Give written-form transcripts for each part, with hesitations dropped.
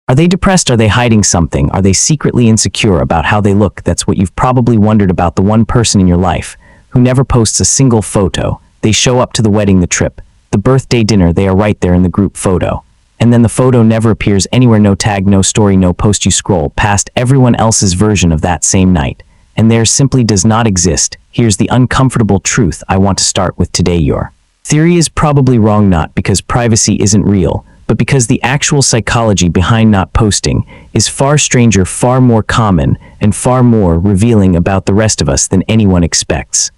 Are they depressed? Are they hiding something? Are they secretly insecure about how they look? That's what you've probably wondered about the one person in your life who never posts a single photo. They show up to the wedding, the trip, the birthday dinner, they are right there in the group photo. And then the photo never appears anywhere, no tag, no story, no post. You scroll past everyone else's version of that same night, and theirs simply does not exist. Here's the uncomfortable truth I want to start with today. Your theory is probably wrong, not because privacy isn't real, but because the actual psychology behind not posting is far stranger, far more common, and far more revealing about the rest of us than anyone expects.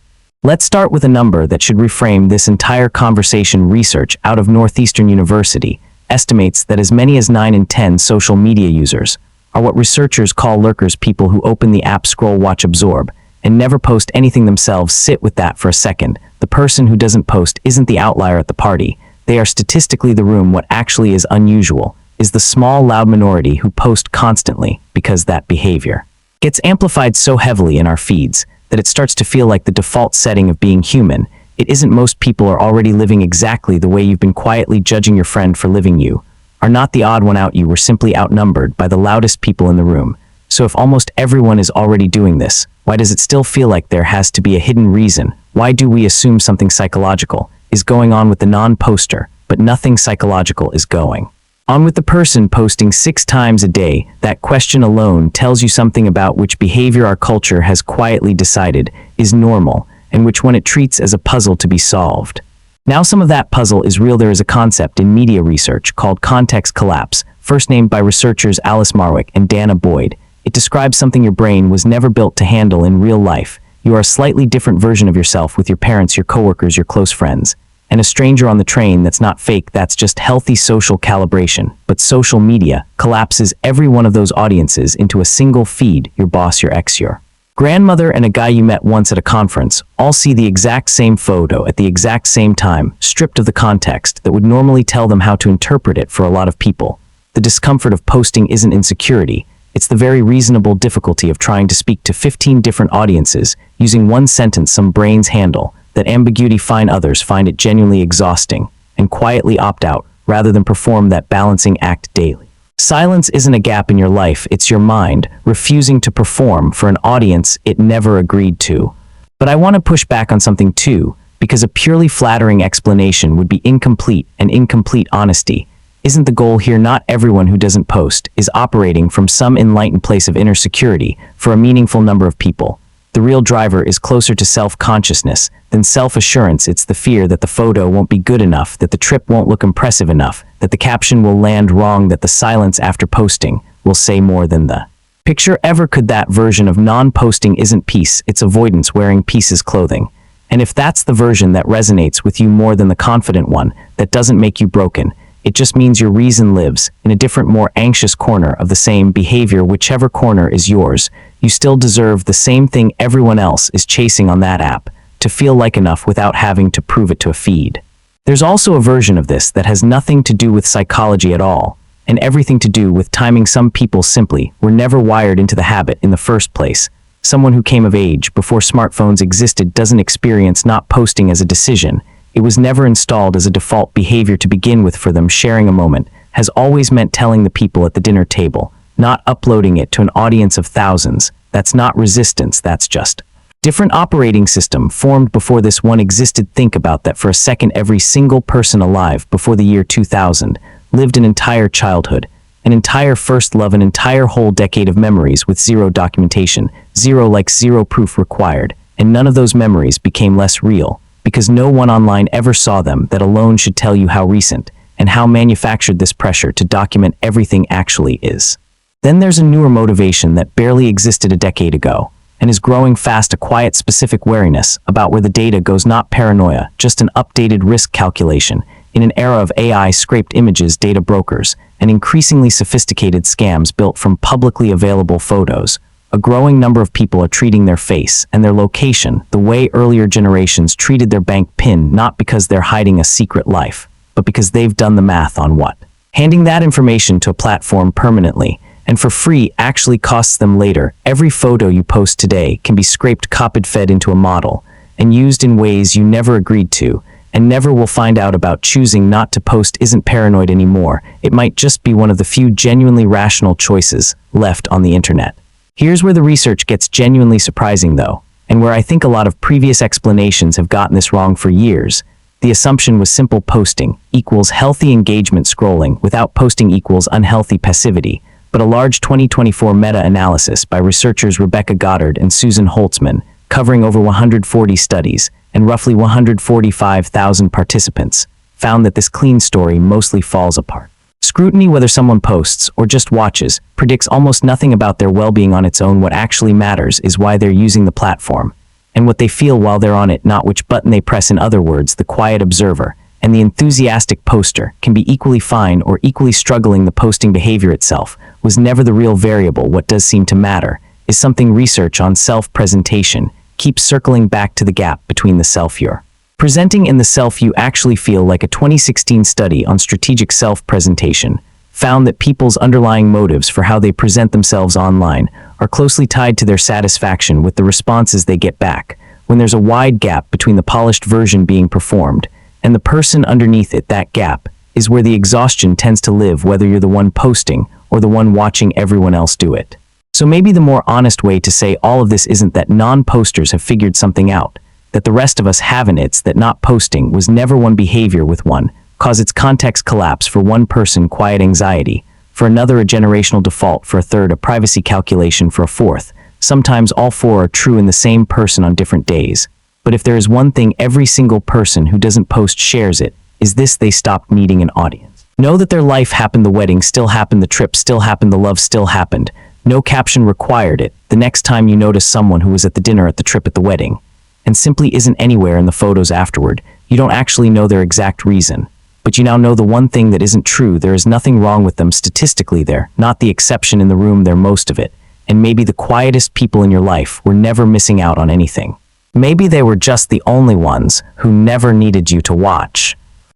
Let's start with a number that should reframe this entire conversation. Research out of Northeastern University estimates that as many as 9 in 10 social media users are what researchers call lurkers, people who open the app, scroll, watch, absorb, and never post anything themselves. Sit with that for a second. The person who doesn't post isn't the outlier at the party. They are statistically the room. What actually is unusual is the small, loud minority who post constantly, because that behavior gets amplified so heavily in our feeds that it starts to feel like the default setting of being human. It isn't. Most people are already living exactly the way you've been quietly judging your friend for living. You are not the odd one out. You were simply outnumbered by the loudest people in the room. So if almost everyone is already doing this, why does it still feel like there has to be a hidden reason? Why do we assume something psychological is going on with the non-poster, but nothing psychological is going on with the person posting 6 times a day? That question alone tells you something about which behavior our culture has quietly decided is normal, and which one it treats as a puzzle to be solved. Now, some of that puzzle is real. There is a concept in media research called context collapse, first named by researchers Alice Marwick and Dana Boyd. It describes something your brain was never built to handle in real life. You are a slightly different version of yourself with your parents, your coworkers, your close friends, and a stranger on the train. That's not fake, that's just healthy social calibration. But social media collapses every one of those audiences into a single feed. Your boss, your ex, your grandmother, and a guy you met once at a conference all see the exact same photo at the exact same time, stripped of the context that would normally tell them how to interpret it. For a lot of people, the discomfort of posting isn't insecurity. It's the very reasonable difficulty of trying to speak to 15 different audiences using one sentence. Some brains handle that ambiguity fine, others find it genuinely exhausting and quietly opt out rather than perform that balancing act daily. Silence isn't a gap in your life, it's your mind refusing to perform for an audience it never agreed to. But I want to push back on something too, because a purely flattering explanation would be incomplete, and incomplete honesty isn't the goal here. Not everyone who doesn't post is operating from some enlightened place of inner security. For a meaningful number of people, the real driver is closer to self-consciousness than self-assurance. It's the fear that the photo won't be good enough, that the trip won't look impressive enough, that the caption will land wrong, that the silence after posting will say more than the picture ever could. That version of non-posting isn't peace, it's avoidance wearing peace's clothing. And if that's the version that resonates with you more than the confident one, that doesn't make you broken. It just means your reason lives in a different, more anxious corner of the same behavior. Whichever corner is yours, you still deserve the same thing everyone else is chasing on that app: to feel like enough without having to prove it to a feed. There's also a version of this that has nothing to do with psychology at all, and everything to do with timing. Some people simply were never wired into the habit in the first place. Someone who came of age before smartphones existed doesn't experience not posting as a decision. It was never installed as a default behavior to begin with. For them, sharing a moment has always meant telling the people at the dinner table, not uploading it to an audience of thousands. That's not resistance, that's just different operating system formed before this one existed. Think about that for a second. Every single person alive before the year 2000 lived an entire childhood, an entire first love, an entire whole decade of memories with zero documentation, zero proof required, and none of those memories became less real because no one online ever saw them. That alone should tell you how recent and how manufactured this pressure to document everything actually is. Then there's a newer motivation that barely existed a decade ago and is growing fast: a quiet, specific wariness about where the data goes. Not paranoia, just an updated risk calculation. In an era of AI, scraped images, data brokers, and increasingly sophisticated scams built from publicly available photos, a growing number of people are treating their face and their location the way earlier generations treated their bank PIN, not because they're hiding a secret life, but because they've done the math on what handing that information to a platform permanently and for free actually costs them later. Every photo you post today can be scraped, copied, fed into a model, and used in ways you never agreed to. and never will find out about choosing not to post isn't paranoid anymore. It might just be one of the few genuinely rational choices left on the internet. Here's where the research gets genuinely surprising though, and where I think a lot of previous explanations have gotten this wrong for years. The assumption was simple: posting equals healthy engagement scrolling, without posting equals unhealthy passivity. But a large 2024 meta-analysis by researchers Rebecca Goddard and Susan Holtzman, covering over 140 studies and roughly 145,000 participants, found that this clean story mostly falls apart. Scrutiny, whether someone posts or just watches, predicts almost nothing about their well-being on its own. What actually matters is why they're using the platform, and what they feel while they're on it, not which button they press. In other words, the quiet observer and the enthusiastic poster can be equally fine or equally struggling. The posting behavior itself was never the real variable. What does seem to matter is something research on self-presentation keeps circling back to: the gap between the self you're presenting and the self you actually feel. Like a 2016 study on strategic self-presentation found that people's underlying motives for how they present themselves online are closely tied to their satisfaction with the responses they get back. When there's a wide gap between the polished version being performed and the person underneath it, that gap is where the exhaustion tends to live, whether you're the one posting or the one watching everyone else do it. So maybe the more honest way to say all of this isn't that non-posters have figured something out that the rest of us haven't. It's that not posting was never one behavior with one cause its context collapse. For one person, quiet anxiety; for another, a generational default; for a third, a privacy calculation; for a fourth, sometimes all four are true in the same person on different days. But if there is one thing every single person who doesn't post shares, it is this: they stopped needing an audience. Know that their life happened, the wedding still happened, the trip still happened, the love still happened. No caption required it. The next time you notice someone who was at the dinner, at the trip, at the wedding, and simply isn't anywhere in the photos afterward, you don't actually know their exact reason. But you now know the one thing that isn't true: there is nothing wrong with them. Statistically, they're not the exception in the room, they're most of it. And maybe the quietest people in your life were never missing out on anything. Maybe they were just the only ones who never needed you to watch.